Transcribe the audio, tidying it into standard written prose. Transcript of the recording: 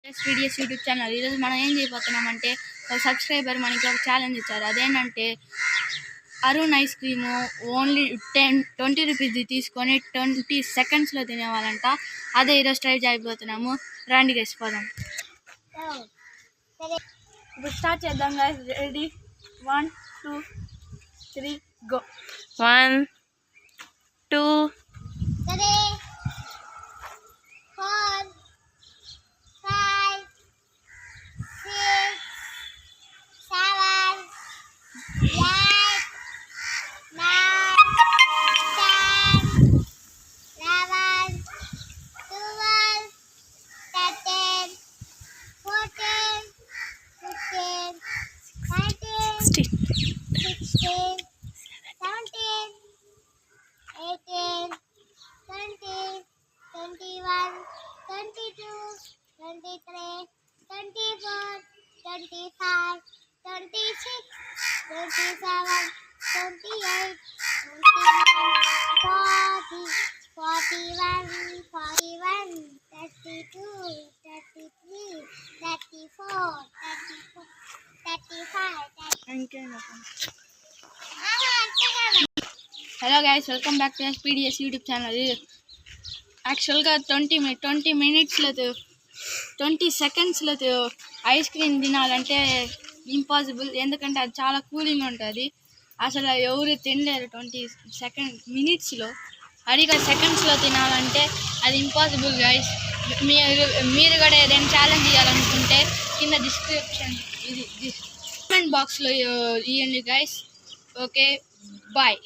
Videos YouTube channel. ఈరోజు మనం ఏం చేయబోతున్నామంటే, ఒక సబ్స్క్రైబర్ మనకి ఒక ఛాలెంజ్ ఇచ్చారు. అదేంటంటే అరుణ్ ఐస్ క్రీము ఓన్లీ 20 రూపీస్ది తీసుకొని 20 సెకండ్స్లో తినేవాళ్ళంట. అదే ఈరోజు ట్రై చేయబోతున్నాము. రండి గైస్ పోదాం. ఇప్పుడు స్టార్ట్ చేద్దాం guys. Ready 1 2 3 go. 1 2 3 4 5 6 7 8 9 10 11 12 13 14 15 16 17 18 20 21 22 23 24 25 26 27 28 29 40 41 42 33 34 35 hello guys, welcome back to SPDS YouTube channel. యాక్చువల్గా 20 మినిట్స్లో 20 సెకండ్స్లో ఐస్ క్రీమ్ తినాలంటే ఇంపాసిబుల్. ఎందుకంటే అది చాలా కూలింగ్ ఉంటుంది. అసలు ఎవరు తినలేరు 20 మినిట్స్లో. అడిగా సెకండ్స్లో తినాలంటే అది ఇంపాసిబుల్ గైస్. మీరు కూడా ఏదైనా ఛాలెంజ్ చేయాలనుకుంటే కింద కామెంట్ బాక్స్లో ఇవ్వండి గైస్. Okay, bye.